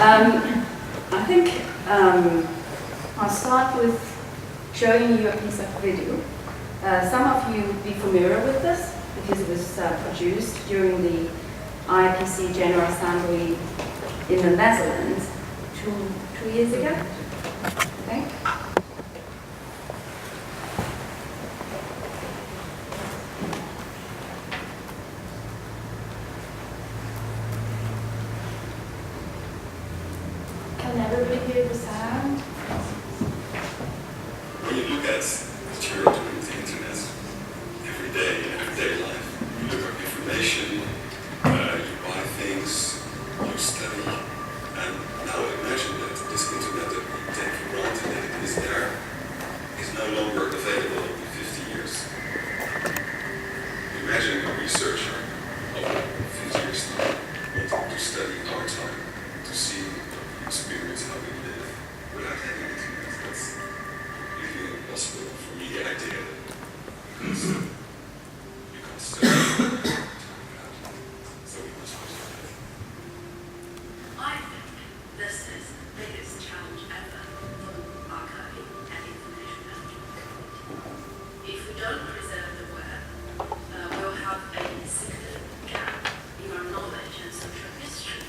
I think I'll start with showing you a piece of video. Some of you will be familiar with this because it was produced during the IPC General Assembly in the Netherlands two years ago, I think. Can everybody hear the sound? When you look at material doing the internet every day, in everyday life, you look up information, you buy things, you study, and now imagine that this internet that we take for granted that it is there is no longer available in 50 years. Imagine a researcher of 50 years time wanting to study our time, to see, experience how we live without having internet. That's completely impossible for me, the idea that you can't study so we must use it. I think this is the biggest challenge ever for archiving and information management. If we don't preserve the web, we'll have a significant gap in our knowledge and social history.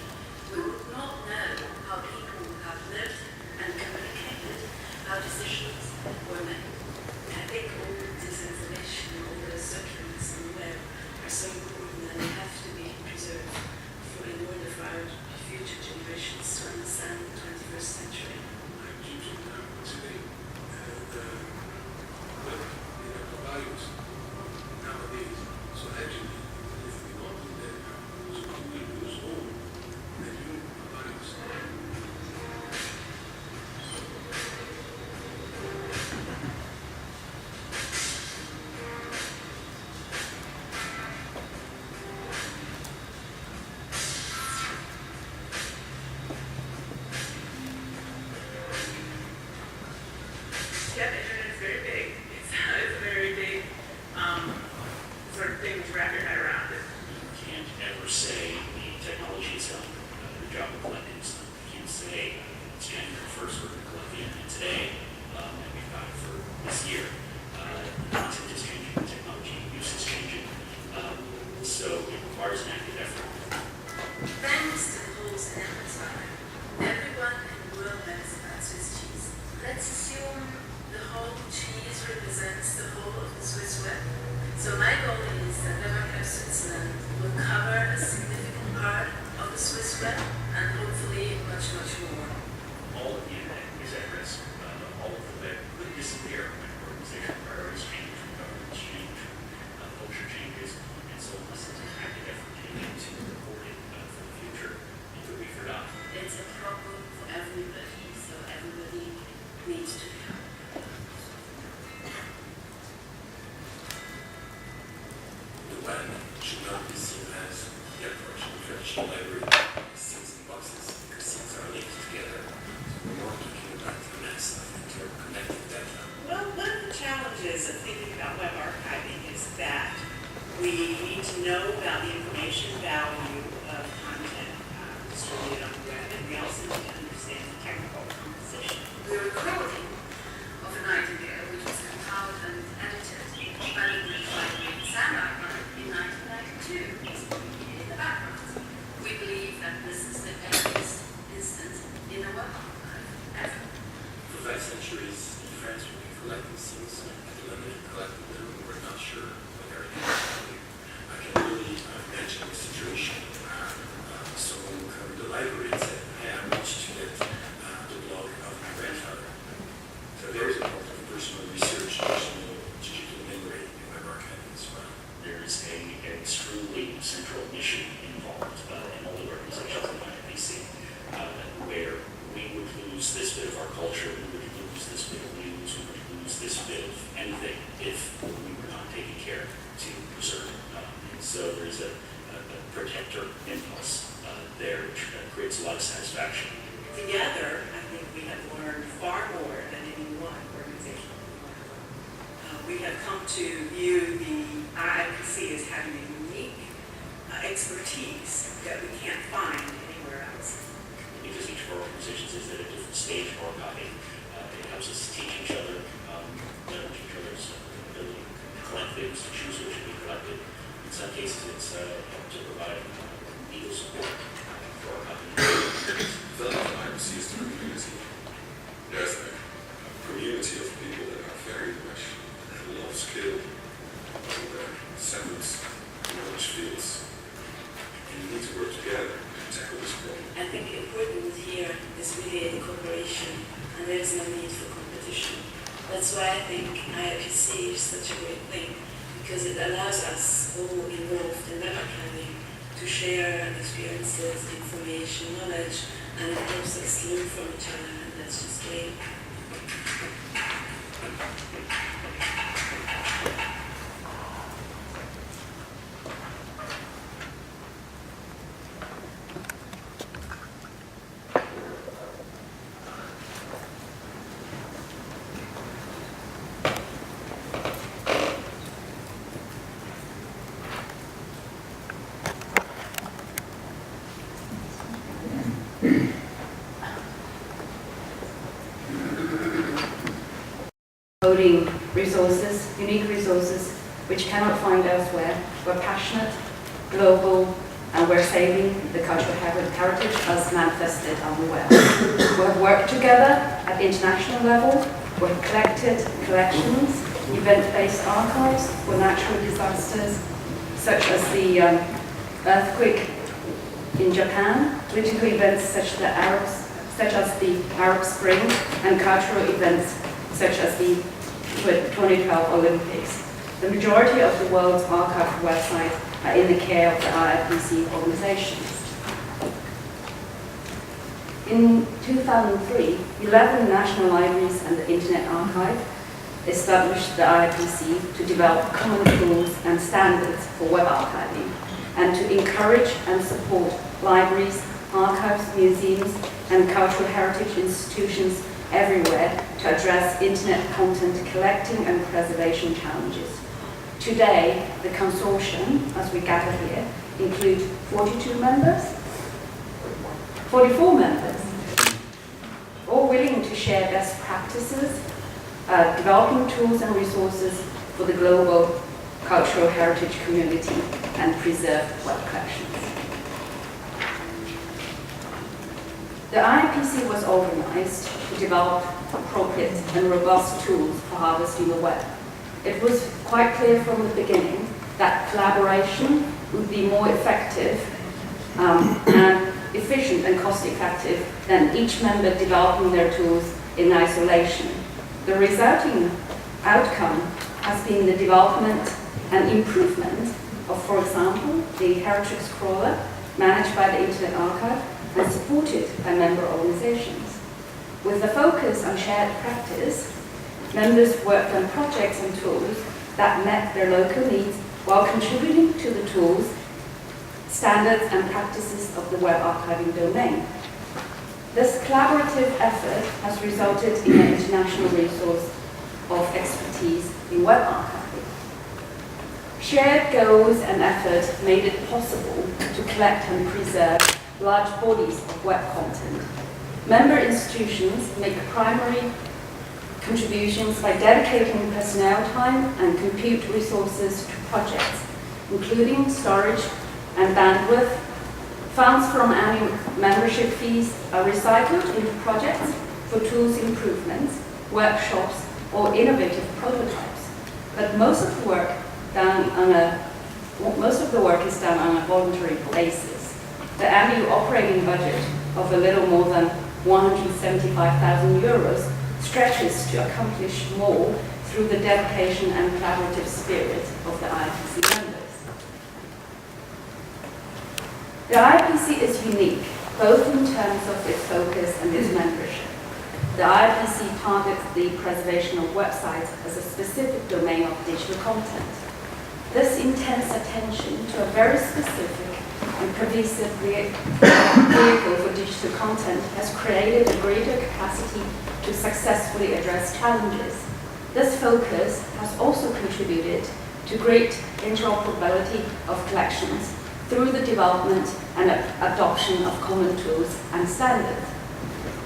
We would not know how people have lived and communicated, how decisions were made. I think all this information, all those documents on the web are so important that they have to be preserved in order for our future generations to understand the 21st century. I'm using that today, and but in our values nowadays, so actually, if we want to do that now, so we will lose all and you values. Yeah, the internet is very big. It's a very big sort of thing to wrap your head around. You can't ever say the technology is done, the job of collecting is done. You can't say it's January 1st we're going to collect the internet today, and we've got it for this year. The content is changing, the technology use is changing, so it requires an active effort. Thanks to the holes in Amazon, everyone in the world knows about Swiss cheese. Let's assume the whole cheese represents the whole of the Swiss web. So my goal is that the market of Switzerland will cover a significant part of the Swiss web and hopefully much, much more. All of the internet is at risk. All of the web could disappear when organization priorities change, governments change, culture changes, and so unless there's an active effort taken to report it for the future, it could be forgotten. It's a problem for everybody, so everybody needs to help. The web should not be seen as the approach to traditional library, seats and boxes, because seats are linked together. We're more talking about the mass of interconnected data. Well, one of the challenges of thinking about web archiving is that we need to know about the information value of content distributed on the web, and we also need to understand the technical composition. The recording of an idea which was compiled and edited by the British library Sound Archive in 1992 is in the background. We believe that this is the earliest instance in a web archive ever. For 5 centuries in France, we collected things at the London collected them, and we're not sure what they're doing. I can really imagine the situation. Someone would come to the library and say, hey, I want you to get the blog of my grandfather. So there is a part of personal research, personal digital memory in web archiving as well. There is an extremely central mission involved in all the organizations in the IPC, where we would lose this bit of our culture, we would lose this bit of news, we would lose this bit of anything if we were not taking care to preserve it. And so there's a protector impulse there, which creates a lot of satisfaction. Together, I think we have learned far more than any one organization. We have come to view the IPC as having a unique expertise that we can't find anywhere else. Because each is at a different stage of archiving. It helps us teach each other, leverage each other's ability to collect things, to choose what should be collected. In some cases, it's helped to provide legal support for archiving. Developing IRC is through community. There's a community of people that are very much love skill on their separate knowledge fields. And you need to work together to tackle this problem. I think important here is really the cooperation, and there is no need for competition. That's why I think IRPC is such a great thing, because it allows us all involved in web archiving to share experiences, information, knowledge, and it helps us learn from each other, and that's just great. Coding resources, unique resources, which cannot find elsewhere. We're passionate, global, and we're saving the cultural heritage as manifested on the web. We have worked together at the international level. We've collected collections, event-based archives for natural disasters, such as the earthquake in Japan, political events such as the Arab Spring, and cultural events such as the 2012 Olympics. The majority of the world's archived websites are in the care of the IRPC organizations. In 2003, 11 national libraries and the Internet Archive established the IRPC to develop common tools and standards for web archiving, and to encourage and support libraries, archives, museums, and cultural heritage institutions everywhere to address internet content collecting and preservation challenges. Today, the consortium, as we gather here, include 44 members, all willing to share best practices, developing tools and resources for the global cultural heritage community and preserve web collections. The IRPC was organized to develop appropriate and robust tools for harvesting the web. It was quite clear from the beginning that collaboration would be more effective and efficient and cost-effective than each member developing their tools in isolation. The resulting outcome has been the development and improvement of, for example, the heritage crawler managed by the Internet Archive and supported by member organizations. With the focus on shared practice, members worked on projects and tools that met their local needs while contributing to the tools, standards, and practices of the web archiving domain. This collaborative effort has resulted in an international resource of expertise in web archiving. Shared goals and effort made it possible to collect and preserve large bodies of web content. Member institutions make primary contributions by dedicating personnel time and compute resources to projects, including storage and bandwidth. Funds from annual membership fees are recycled into projects for tools improvements, workshops, or innovative prototypes. But most of the work is done on a voluntary basis. The annual operating budget of a little more than 175,000 euros stretches to accomplish more through the dedication and collaborative spirit of the IRPC members. The IRPC is unique, both in terms of its focus and its membership. The IRPC targets the preservation of websites as a specific domain of digital content. This intense attention to a very specific and pervasive vehicle for digital content has created a greater capacity to successfully address challenges. This focus has also contributed to great interoperability of collections through the development and adoption of common tools and standards.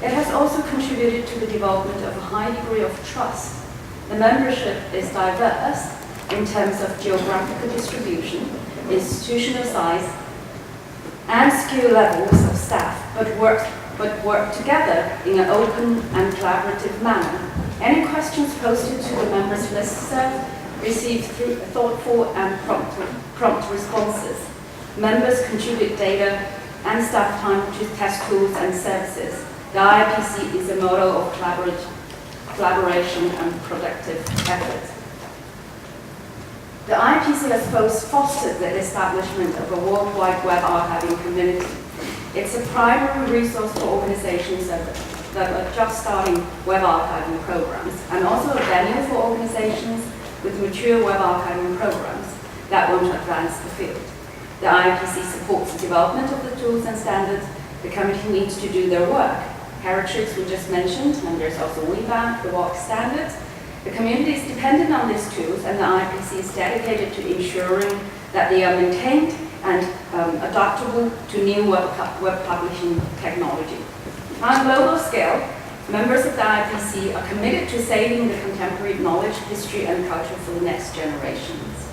It has also contributed to the development of a high degree of trust. The membership is diverse in terms of geographical distribution, institutional size, and skill levels of staff, but work together in an open and collaborative manner. Any questions posted to the members' listserv receive thoughtful and prompt responses. Members contribute data and staff time to test tools and services. The IPC is a model of collaboration and productive effort. The IPC has fostered the establishment of a worldwide web archiving community. It's a primary resource for organizations that are just starting web archiving programs, and also a venue for organizations with mature web archiving programs that want to advance the field. The IPC supports the development of the tools and standards. The committee needs to do their work. Heritrix we just mentioned, and there's also WeBank, the WOC standards. The community is dependent on these tools, and the IPC is dedicated to ensuring that they are maintained and adaptable to new web publishing technology. On a global scale, members of the IPC are committed to saving the contemporary knowledge, history, and culture for the next generations.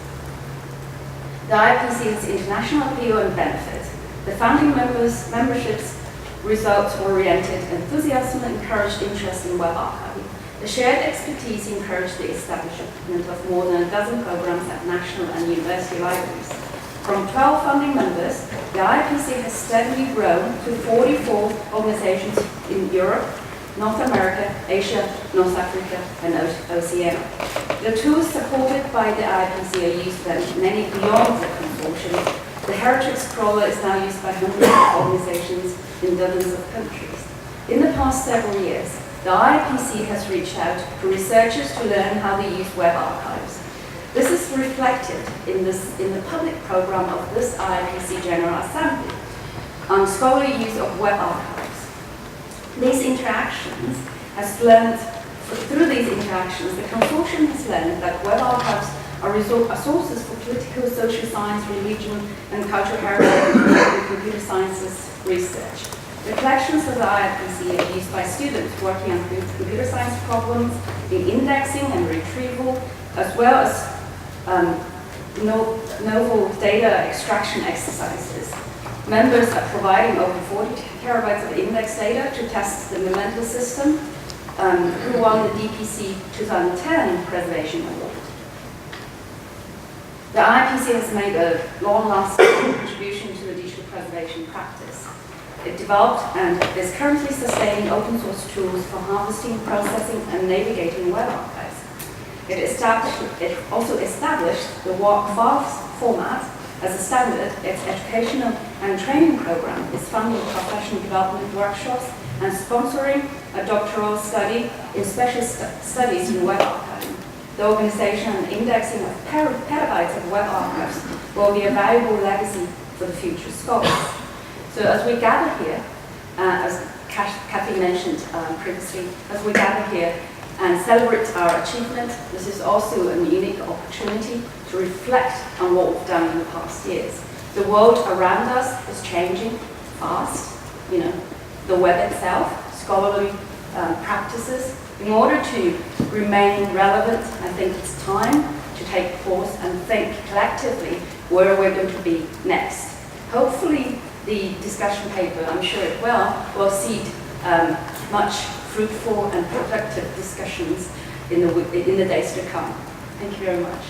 The IPC has international appeal and benefit. The founding membership's results-oriented enthusiasm encouraged interest in web archiving. The shared expertise encouraged the establishment of more than a dozen programs at national and university libraries. From 12 founding members, the IPC has steadily grown to 44 organizations in Europe, North America, Asia, North Africa, and Oceania. The tools supported by the IPC are used by many beyond the consortium. The Heritrix crawler is now used by hundreds of organizations in dozens of countries. In the past several years, the IPC has reached out to researchers to learn how they use web archives. This is reflected in the public program of this IPC General Assembly on scholarly use of web archives. Through these interactions, the consortium has learned that web archives are sources for political, social science, religion, and cultural heritage and computer sciences research. The collections of the IPC are used by students working on computer science problems in indexing and retrieval, as well as novel data extraction exercises. Members are providing over 40 terabytes of index data to test the Memento system, who won the DPC 2010 Preservation Award. The IPC has made a long-lasting contribution to the digital preservation practice. It developed and is currently sustaining open source tools for harvesting, processing, and navigating web archives. It also established the WOC file format as a standard. Its educational and training program is funding professional development workshops and sponsoring a doctoral study in special studies in web archiving. The organization and indexing of petabytes of web archives will be a valuable legacy for the future scholars. So as we gather here, as Kathy mentioned previously, as we gather here and celebrate our achievement, this is also a unique opportunity to reflect on what we've done in the past years. The world around us is changing fast, the web itself, scholarly practices. In order to remain relevant, I think it's time to take pause and think collectively where we're going to be next. Hopefully, the discussion paper, I'm sure it will seed much fruitful and productive discussions in the days to come. Thank you very much.